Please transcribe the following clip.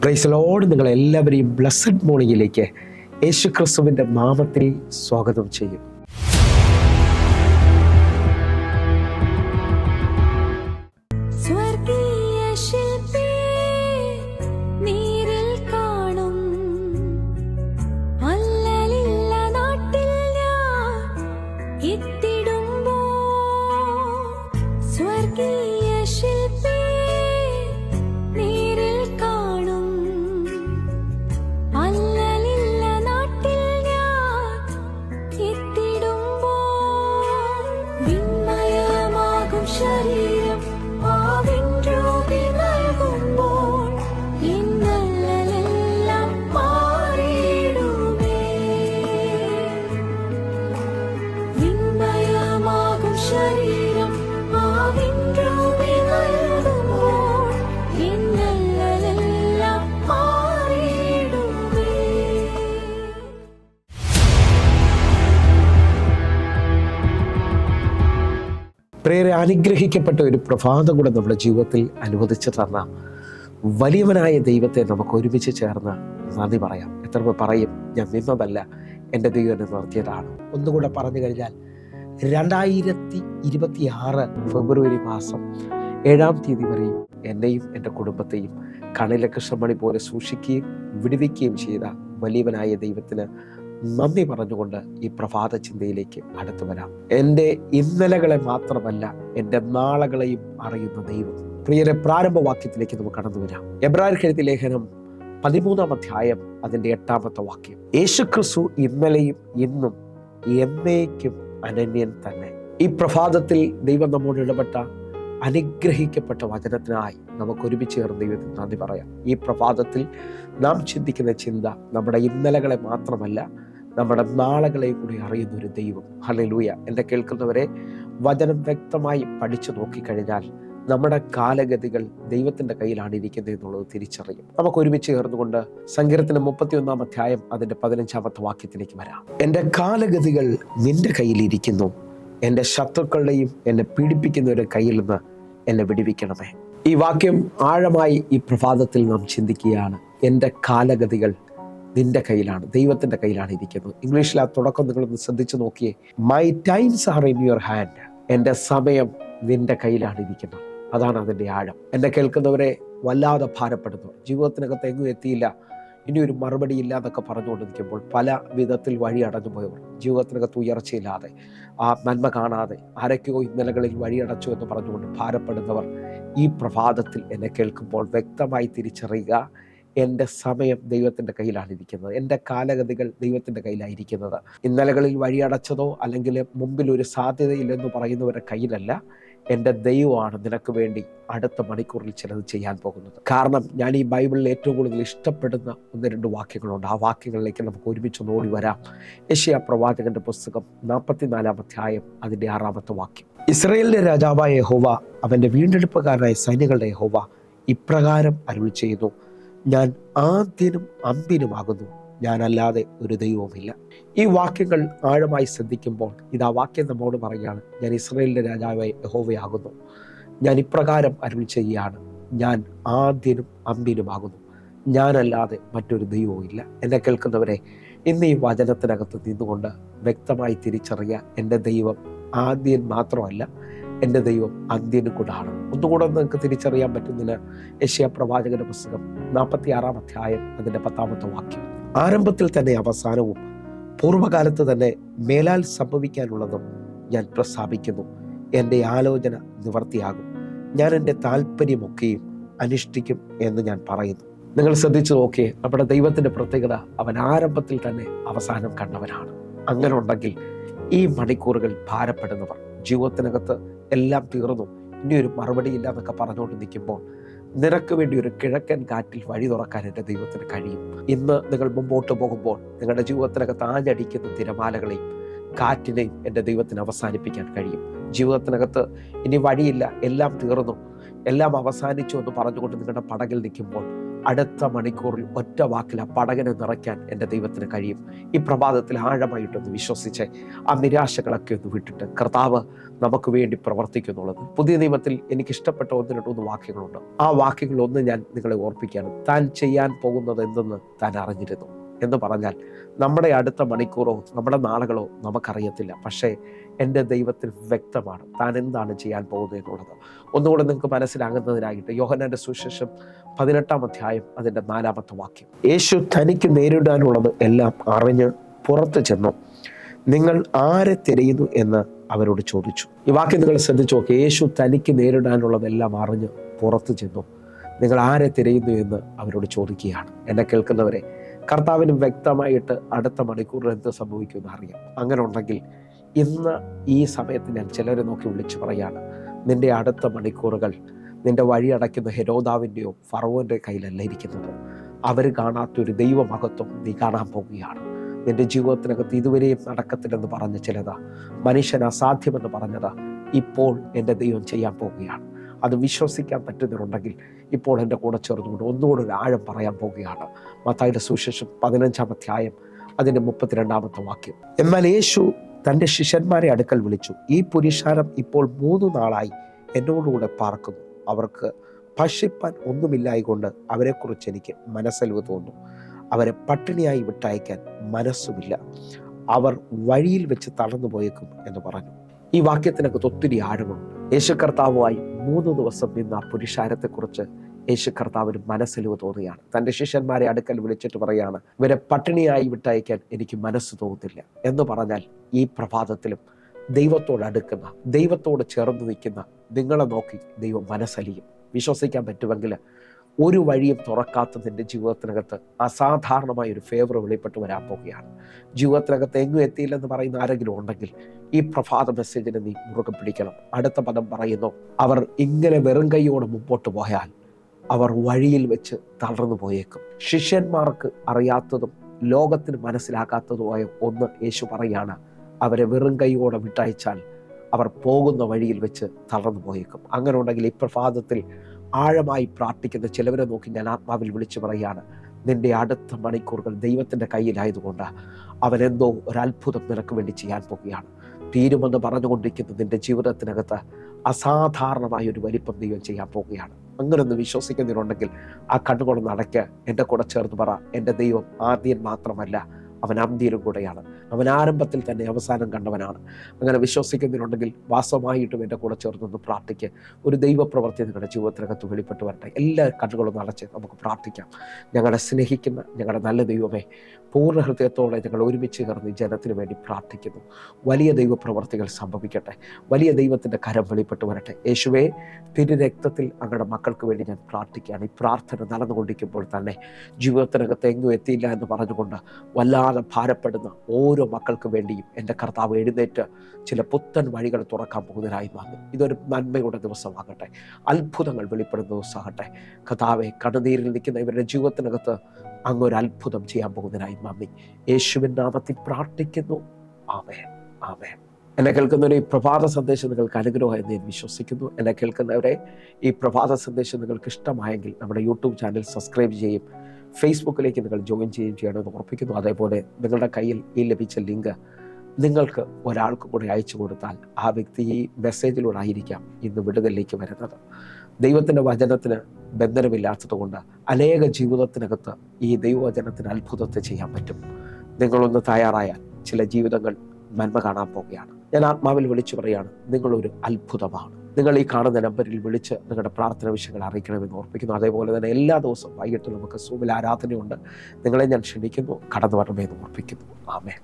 Price lord. നിങ്ങളെല്ലാവരെയും blessed മോർണിംഗിലേക്ക് യേശു ക്രിസ്തുവിൻ്റെ നാമത്തിൽ സ്വാഗതം ചെയ്യും. പ്രിയരെ, അനുഗ്രഹിക്കപ്പെട്ട ഒരു പ്രഭാതം കൂടെ നമ്മുടെ ജീവിതത്തിൽ അനുവദിച്ചു തന്ന വലിയവനായ ദൈവത്തെ നമുക്ക് ഒരുമിച്ച് ചേർന്ന് നന്ദി പറയാം. എത്ര പേർ പറയും, ഞാൻ നിന്നതല്ല, എൻ്റെ ദൈവം എന്നെ നിർത്തിയതാണ്? ഒന്നുകൂടെ പറഞ്ഞു കഴിഞ്ഞാൽ 2026 ഫെബ്രുവരി മാസം 7-ാം തീയതി വരെയും എന്നെയും എൻ്റെ കുടുംബത്തെയും കണ്ണിലെ കൃഷ്ണമണി പോലെ സൂക്ഷിക്കുകയും വിടുവിക്കുകയും ചെയ്ത വലിയവനായ ദൈവത്തിന് നന്ദി പറഞ്ഞുകൊണ്ട് ഈ പ്രഭാത ചിന്തയിലേക്ക് അടുത്തു വരാം. എൻ്റെ ഇന്നലകളെ മാത്രമല്ല, എൻ്റെ നാളകളെയും അറിയുന്ന ദൈവം. പ്രിയരെ, പ്രാരംഭവാക്യത്തിലേക്ക് നമുക്ക് കടന്നു വരാം. എബ്രായർക്ക് എഴുതിയ ലേഖനം 13-ാം അധ്യായം അതിൻ്റെ 8-ാമത്തെ വാക്യം. യേശുക്രിസ്തു ഇന്നലെയും ഇന്നും എന്നേക്കും അനന്യൻ തന്നെ. ഈ പ്രഭാതത്തിൽ ദൈവം നമ്മോട് ഇടപെട്ട അനുഗ്രഹിക്കപ്പെട്ട വചനത്തിനായി നമുക്ക് ഒരുമിച്ച് ചേർന്ന് ദൈവത്തിന് നന്ദി പറയാം. ഈ പ്രഭാതത്തിൽ നാം ചിന്തിക്കുന്ന ചിന്ത നമ്മുടെ ഇന്നലകളെ മാത്രമല്ല, നമ്മുടെ നാളുകളെ കൂടി അറിയുന്ന ഒരു ദൈവം. ഹല്ലേലൂയ. എൻ്റെ കേൾക്കുന്നവരെ, വചനം വ്യക്തമായി പഠിച്ചു നോക്കിക്കഴിഞ്ഞാൽ നമ്മുടെ കാലഗതികൾ ദൈവത്തിൻ്റെ കയ്യിലാണ് ഇരിക്കുന്നത് എന്നുള്ളത് തിരിച്ചറിയും. നമുക്ക് ഒരുമിച്ച് ചേർന്നുകൊണ്ട് സങ്കീർത്തനം 31-ാം അധ്യായം അതിൻ്റെ 15-ാമത്തെ വാക്യത്തിലേക്ക് വരാം. എൻ്റെ കാലഗതികൾ നിന്റെ കയ്യിലിരിക്കുന്നു, എൻ്റെ ശത്രുക്കളുടെയും എന്നെ പീഡിപ്പിക്കുന്നവരുടെ കയ്യിൽ നിന്ന് എന്നെ വിടുവിക്കണമേ. ഈ വാക്യം ആഴമായി ഈ പ്രഭാതത്തിൽ നാം ചിന്തിക്കുകയാണ്. എൻ്റെ കാലഗതികൾ നിന്റെ കയ്യിലാണ്, ദൈവത്തിൻ്റെ കയ്യിലാണ് ഇരിക്കുന്നത്. ഇംഗ്ലീഷിൽ ആ തുടക്കം നിങ്ങളൊന്ന് ശ്രദ്ധിച്ചു നോക്കിയേ. My times are in your hand. എൻ്റെ സമയം നിന്റെ കയ്യിലാണ് ഇരിക്കുന്നത്. അതാണ് അതിൻ്റെ ആഴം. എന്നെ കേൾക്കുന്നവരെ, വല്ലാതെ ഭാരപ്പെടുന്നു, ജീവിതത്തിനകത്ത് എങ്ങും എത്തിയില്ല, ഇനി ഒരു മറുപടി ഇല്ല എന്നൊക്കെ പറഞ്ഞുകൊണ്ടിരിക്കുമ്പോൾ, പല വിധത്തിൽ വഴി അടഞ്ഞു പോയവർ, ജീവിതത്തിനകത്ത് ഉയർച്ചയില്ലാതെ, ആ നന്മ കാണാതെ, ആരൊക്കെയോ ഇന്നലകളിൽ വഴിയടച്ചു എന്ന് പറഞ്ഞുകൊണ്ട് ഭാരപ്പെടുന്നവർ ഈ പ്രഭാതത്തിൽ എന്നെ കേൾക്കുമ്പോൾ വ്യക്തമായി തിരിച്ചറിയുക, എൻ്റെ സമയം ദൈവത്തിൻ്റെ കയ്യിലാണ് ഇരിക്കുന്നത്, എൻ്റെ കാലഗതികൾ ദൈവത്തിൻ്റെ കയ്യിലായിരിക്കുന്നത്. ഇന്നലകളിൽ വഴിയടച്ചതോ അല്ലെങ്കിൽ മുമ്പിൽ ഒരു സാധ്യതയില്ലെന്ന് പറയുന്നവരുടെ കയ്യിലല്ല, എൻ്റെ ദൈവമാണ് നിനക്ക് വേണ്ടി അടുത്ത മണിക്കൂറിൽ ചിലത് ചെയ്യാൻ പോകുന്നത്. കാരണം ഞാൻ ഈ ബൈബിളിൽ ഏറ്റവും കൂടുതൽ ഇഷ്ടപ്പെടുന്ന 1-2 വാക്യങ്ങളുണ്ട്. ആ വാക്യങ്ങളിലേക്ക് നമുക്ക് ഒരുമിച്ച് ഓടി വരാം. യെശയ്യാ പ്രവാചകന്റെ പുസ്തകം 44-ാം അധ്യായം അതിൻ്റെ 6-ാമത്തെ വാക്യം. ഇസ്രായേലിന്റെ രാജാവായ യഹോവ, അവൻ്റെ വീണ്ടെടുപ്പുകാരനായ സൈന്യങ്ങളുടെ യഹോവ ഇപ്രകാരം അരുളി ചെയ്യുന്നു, ഞാൻ ആദ്യനും അന്ത്യനുമാകുന്നു, ഞാനല്ലാതെ ഒരു ദൈവവുമില്ല. ഈ വാക്യങ്ങൾ ആഴമായി ശ്രദ്ധിക്കുമ്പോൾ ഇതാ വാക്യം നമ്മോട് പറയുകയാണ്, ഞാൻ ഇസ്രായേലിന്റെ രാജാവായ യഹോവയാകുന്നു, ഞാൻ ഇപ്രകാരം അരുളി ചെയ്യുകയാണ്, ഞാൻ ആദ്യനും അന്ത്യനുമാകുന്നു, ഞാനല്ലാതെ മറ്റൊരു ദൈവവും ഇല്ല. എന്നെ കേൾക്കുന്നവരെ, ഇന്ന് ഈ വചനത്തിനകത്ത് നിന്നുകൊണ്ട് വ്യക്തമായി തിരിച്ചറിയുക, എൻ്റെ ദൈവം ആദ്യൻ മാത്രമല്ല, എൻ്റെ ദൈവം അന്ത്യനും കൂടാണ്. ഒന്നുകൂടെ നിങ്ങൾക്ക് തിരിച്ചറിയാൻ പറ്റുന്നില്ല. യെശയ്യാ പ്രവാചകന്റെ പുസ്തകം 46-ാം അധ്യായം അതിൻ്റെ 10-ാമത്തെ വാക്യം. ആരംഭത്തിൽ തന്നെ അവസാനവും പൂർവ്വകാലത്ത് തന്നെ മേലാൽ സംഭവിക്കാനുള്ളതും ഞാൻ പ്രസ്താവിക്കുന്നു, എൻ്റെ ആലോചന നിവർത്തിയാകും, ഞാൻ എൻ്റെ താല്പര്യമൊക്കെയും അനുഷ്ഠിക്കും എന്ന് ഞാൻ പറയുന്നു. നിങ്ങൾ ശ്രദ്ധിച്ചു നോക്കിയേ, നമ്മുടെ ദൈവത്തിൻ്റെ പ്രത്യേകത, അവൻ ആരംഭത്തിൽ തന്നെ അവസാനം കണ്ടവനാണ്. അങ്ങനെ ഉണ്ടെങ്കിൽ ഈ മണിക്കൂറുകൾ ഭാരപ്പെടുന്നവർ, ജീവിതത്തിനകത്ത് എല്ലാം തീർന്നു, ഇനി ഒരു മറുപടി ഇല്ല എന്നൊക്കെ പറഞ്ഞുകൊണ്ട് നിൽക്കുമ്പോൾ, നിനക്ക് വേണ്ടി ഒരു കിഴക്കൻ കാറ്റിൽ വഴി തുറക്കാൻ എൻ്റെ ദൈവത്തിന് കഴിയും. ഇന്ന് നിങ്ങൾ മുമ്പോട്ട് പോകുമ്പോൾ നിങ്ങളുടെ ജീവിതത്തിനകത്ത് ആഞ്ഞടിക്കുന്ന തിരമാലകളെയും കാറ്റിനെയും എൻ്റെ ദൈവത്തിന് അവസാനിപ്പിക്കാൻ കഴിയും. ജീവിതത്തിനകത്ത് ഇനി വഴിയില്ല, എല്ലാം തീർന്നു, എല്ലാം അവസാനിച്ചു എന്ന് പറഞ്ഞുകൊണ്ട് നിങ്ങളുടെ പടകിൽ നിൽക്കുമ്പോൾ അടുത്ത മണിക്കൂറിൽ ഒറ്റ വാക്കിൽ ആ പടകനെ നിറയ്ക്കാൻ എൻ്റെ ദൈവത്തിന് കഴിയും. ഈ പ്രഭാതത്തിൽ ആഴമായിട്ടൊന്ന് വിശ്വസിച്ച് ആ നിരാശകളൊക്കെ ഒന്ന് വിട്ടിട്ട് കർത്താവ് നമുക്ക് വേണ്ടി പ്രവർത്തിക്കുന്നുള്ളത്. പുതിയ നിയമത്തിൽ എനിക്കിഷ്ടപ്പെട്ട 1-2 വാക്യങ്ങളുണ്ട്. ആ വാക്യങ്ങളൊന്ന് ഞാൻ നിങ്ങളെ ഓർപ്പിക്കുകയാണ്. താൻ ചെയ്യാൻ പോകുന്നത് എന്തെന്ന് താൻ അറിഞ്ഞിരുന്നു എന്ന് പറഞ്ഞാൽ നമ്മുടെ അടുത്ത മണിക്കൂറോ നമ്മുടെ നാളുകളോ നമുക്കറിയത്തില്ല. പക്ഷേ എൻ്റെ ദൈവത്തിന് വ്യക്തമാണ് താൻ എന്താണ് ചെയ്യാൻ പോകുന്നത് എന്നുള്ളത്. ഒന്നുകൂടെ നിങ്ങൾക്ക് മനസ്സിലാകുന്നതിനായിട്ട് യോഹന്നാന്റെ സുവിശേഷം 18-ാം അധ്യായം അതിൻ്റെ 4-ാമത്തെ വാക്യം. യേശു തനിക്ക് നേരിടാനുള്ളത് എല്ലാം അറിഞ്ഞ് പുറത്തു ചെന്നു. നിങ്ങൾ ആരെ തിരയുന്നു എന്ന് അവരോട് ചോദിച്ചു. ഈ വാക്യം നിങ്ങൾ ശ്രദ്ധിച്ചു നോക്കുക. യേശു തനിക്ക് നേരിടാനുള്ളതെല്ലാം അറിഞ്ഞ് പുറത്തു ചെന്നു. നിങ്ങൾ ആരെ തിരയുന്നു എന്ന് അവരോട് ചോദിക്കുകയാണ്. എന്നെ കേൾക്കുന്നവരെ, കർത്താവിന് വ്യക്തമായിട്ട് അടുത്ത മണിക്കൂറിൽ എന്ത് സംഭവിക്കുമെന്ന് അറിയാം. അങ്ങനെ ഉണ്ടെങ്കിൽ ഇന്ന് ഈ സമയത്ത് ഞാൻ ചിലരെ നോക്കി വിളിച്ചു പറയാണ്, നിന്റെ അടുത്ത മണിക്കൂറുകൾ നിന്റെ വഴി അടയ്ക്കുന്ന ഹെരോദാവിൻ്റെയോ ഫറവോൻ്റെ കയ്യിലല്ല ഇരിക്കുന്നത്. അവർ കാണാത്തൊരു ദൈവമഹത്വം നീ കാണാൻ പോവുകയാണ്. നിന്റെ ജീവിതത്തിനകത്ത് ഇതുവരെയും നടക്കത്തില്ലെന്ന് പറഞ്ഞ ചിലതാ, മനുഷ്യൻ അസാധ്യമെന്ന് പറഞ്ഞതാ, ഇപ്പോൾ എൻ്റെ ദൈവം ചെയ്യാൻ പോവുകയാണ്. അത് വിശ്വസിക്കാൻ പറ്റുന്നവരുണ്ടെങ്കിൽ ഇപ്പോൾ എൻ്റെ കൂടെ ചേർന്നുകൊണ്ട് ഒന്നുകൂടെ ഒരു ആഴം പറയാൻ പോവുകയാണ്. മത്തായിയുടെ സുവിശേഷം 15-ാം അധ്യായം അതിൻ്റെ 32-ാമത്തെ വാക്യം. എന്നാൽ യേശു തൻ്റെ ശിഷ്യന്മാരെ അടുക്കൽ വിളിച്ചു, ഈ പുരുഷാരം ഇപ്പോൾ 3 നാളായി എന്നോടുകൂടെ പാർക്കുന്നു. അവർക്ക് ഭക്ഷിപ്പാൻ ഒന്നുമില്ലായിക്കൊണ്ട് അവരെക്കുറിച്ച് എനിക്ക് മനസ്സലിവ് തോന്നുന്നു. അവരെ പട്ടിണിയായി വിട്ടയക്കാൻ മനസ്സുമില്ല. അവർ വഴിയിൽ വെച്ച് തളർന്നു പോയേക്കും എന്ന് പറഞ്ഞു. ഈ വാക്യത്തിനകത്ത് ഒത്തിരി ആഴമുണ്ട്. യേശു കർത്താവുമായി 3 ദിവസം നിന്ന ആ പുരുഷാരത്തെക്കുറിച്ച് യേശു കർത്താവിന് മനസ്സലിവ് തോന്നുകയാണ്. തൻ്റെ ശിഷ്യന്മാരെ അടുക്കൽ വിളിച്ചിട്ട് പറയാണ്, ഇവരെ പട്ടിണിയായി വിട്ടയക്കാൻ എനിക്ക് മനസ്സ് തോന്നുന്നില്ല എന്ന് പറഞ്ഞാൽ ഈ പ്രഭാതത്തിലും ദൈവത്തോട് അടുക്കുന്ന, ദൈവത്തോട് ചേർന്ന് നിൽക്കുന്ന നിങ്ങളെ നോക്കി ദൈവം മനസ്സലിയും. വിശ്വസിക്കാൻ പറ്റുമെങ്കിൽ ഒരു വഴിയും തുറക്കാത്ത നിന്റെ ജീവിതത്തിനകത്ത് അസാധാരണമായ ഒരു ഫേവർ വെളിപ്പെട്ട് വരാൻ പോവുകയാണ്. ജീവിതത്തിനകത്ത് എങ്ങും എത്തിയില്ലെന്ന് പറയുന്ന ആരെങ്കിലും ഉണ്ടെങ്കിൽ ഈ പ്രഭാത മെസ്സേജിനെ നീ മുറുകെ പിടിക്കണം. അടുത്ത പദം പറയുന്നു, അവർ ഇങ്ങനെ വെറും കൈയോടെ മുമ്പോട്ട് പോയാൽ അവർ വഴിയിൽ വെച്ച് തളർന്നു പോയേക്കും. ശിഷ്യന്മാർക്ക് അറിയാത്തതും ലോകത്തിന് മനസ്സിലാക്കാത്തതുമായ ഒന്ന് യേശു പറയാണ്, അവരെ വെറും കൈയോടെ വിട്ടയച്ചാൽ അവർ പോകുന്ന വഴിയിൽ വെച്ച് തളർന്നു പോയേക്കും. അങ്ങനെ ഉണ്ടെങ്കിൽ ഈ പ്രഭാതത്തിൽ ആഴമായി പ്രാർത്ഥിക്കുന്ന ചിലവരെ നോക്കി ഞാൻ ആത്മാവിൽ വിളിച്ചു പറയാണ്, നിന്റെ അടുത്ത മണിക്കൂറുകൾ ദൈവത്തിൻ്റെ കയ്യിലായതുകൊണ്ട് അവനെന്തോ ഒരത്ഭുതം നിനക്ക് വേണ്ടി ചെയ്യാൻ പോവുകയാണ്. തീരുമെന്ന് പറഞ്ഞുകൊണ്ടിരിക്കുന്ന നിന്റെ ജീവിതത്തിനകത്ത് അസാധാരണമായ ഒരു വലിപ്പം ദൈവം ചെയ്യാൻ പോവുകയാണ്. അങ്ങനെ ഒന്ന് വിശ്വസിക്കുന്നുണ്ടെങ്കിൽ ആ കണ്ണുകളൊന്ന് അടയ്ക്ക്. എൻ്റെ കൂടെ ചേർന്ന് പറ, എൻ്റെ ദൈവം ആദ്യൻ മാത്രമല്ല, അവൻ അന്ത്യനും കൂടെയാണ്. അവൻ ആരംഭത്തിൽ തന്നെ അവസാനം കണ്ടവനാണ്. അങ്ങനെ വിശ്വസിക്കുന്നുണ്ടെങ്കിൽ വാസ്തവമായിട്ടും എൻ്റെ കൂടെ ചേർന്നൊന്ന് പ്രാർത്ഥിക്കുക. ഒരു ദൈവപ്രവൃത്തി നിങ്ങളുടെ ജീവിതത്തിനകത്ത് വെളിപ്പെട്ട് വരട്ടെ. എല്ലാ കണ്ണുകളും അടച്ച് നമുക്ക് പ്രാർത്ഥിക്കാം. ഞങ്ങളെ സ്നേഹിക്കുന്ന ഞങ്ങളുടെ നല്ല ദൈവമേ, പൂർണ്ണ ഹൃദയത്തോടെ ഞങ്ങൾ ഒരുമിച്ച് ചേർന്ന് ഈ ജനത്തിന് വേണ്ടി പ്രാർത്ഥിക്കുന്നു. വലിയ ദൈവപ്രവർത്തികൾ സംഭവിക്കട്ടെ. വലിയ ദൈവത്തിൻ്റെ കരം വെളിപ്പെട്ട് വരട്ടെ. യേശുവേ, തിരുരക്തത്തിൽ അങ്ങയുടെ മക്കൾക്ക് വേണ്ടി ഞാൻ പ്രാർത്ഥിക്കുകയാണ്. ഈ പ്രാർത്ഥന നടന്നുകൊണ്ടിരിക്കുമ്പോൾ തന്നെ ജീവിതത്തിനകത്ത് എങ്ങും എത്തിയില്ല എന്ന് പറഞ്ഞുകൊണ്ട് വല്ലാതെ ഭാരപ്പെടുന്ന ഓരോ മക്കൾക്ക് വേണ്ടിയും എൻ്റെ കർത്താവ് എഴുന്നേറ്റ് ചില പുത്തൻ വഴികൾ തുറക്കാൻ പോകുന്നതിനായി മാറും. ഇതൊരു നന്മയുടെ ദിവസമാകട്ടെ, അത്ഭുതങ്ങൾ വെളിപ്പെടുന്ന ദിവസമാകട്ടെ. കർത്താവെ, കണ്ണുനീരിൽ നിൽക്കുന്ന ഇവരുടെ ജീവിതത്തിനകത്ത് അങ്ങൊരു അത്ഭുതം ചെയ്യാൻ പോകുന്നതിനായി മാമി യേശുവിൻ നാമത്തിൽ പ്രാർത്ഥിക്കുന്നു. ആമേൻ, ആമേൻ. എന്നെ കേൾക്കുന്നവരെ, ഈ പ്രഭാത സന്ദേശം നിങ്ങൾക്ക് അനുഗ്രഹം എന്ന് ഞാൻ വിശ്വസിക്കുന്നു. എന്നെ കേൾക്കുന്നവരെ, ഈ പ്രഭാത സന്ദേശം നിങ്ങൾക്ക് ഇഷ്ടമായെങ്കിൽ നമ്മുടെ യൂട്യൂബ് ചാനൽ സബ്സ്ക്രൈബ് ചെയ്യും, ഫേസ്ബുക്കിലേക്ക് നിങ്ങൾ ജോയിൻ ചെയ്യണമെന്ന് ഉറപ്പിക്കുന്നു. അതേപോലെ നിങ്ങളുടെ കയ്യിൽ ഈ ലഭിച്ച ലിങ്ക് നിങ്ങൾക്ക് ഒരാൾക്ക് കൂടെ അയച്ചു കൊടുത്താൽ ആ വ്യക്തി ഈ മെസ്സേജിലൂടെ ആയിരിക്കാം ഇന്ന് വിടുതലിലേക്ക് വരുന്നത്. ദൈവത്തിൻ്റെ വചനത്തിന് ബന്ധനമില്ലാത്തത് കൊണ്ട് അനേക ജീവിതത്തിനകത്ത് ഈ ദൈവവചനത്തിന് അത്ഭുതത്തെ ചെയ്യാൻ പറ്റും. നിങ്ങളൊന്ന് തയ്യാറായാൽ ചില ജീവിതങ്ങൾ നന്മ കാണാൻ പോവുകയാണ്. ഞാൻ ആത്മാവിൽ വിളിച്ചു പറയാണ്, നിങ്ങളൊരു അത്ഭുതമാണ്. നിങ്ങൾ ഈ കാണുന്ന നമ്പറിൽ വിളിച്ച് നിങ്ങളുടെ പ്രാർത്ഥന വിഷയങ്ങൾ അറിയിക്കണമെന്ന് ഓർപ്പിക്കുന്നു. അതേപോലെ തന്നെ എല്ലാ ദിവസവും വൈകിട്ട് നമുക്ക് സൂമിൽ ആരാധനയുണ്ട്. നിങ്ങളെ ഞാൻ ക്ഷണിക്കുന്നു, കടന്നു വരണമെന്ന് ഓർപ്പിക്കുന്നു. ആമേൻ.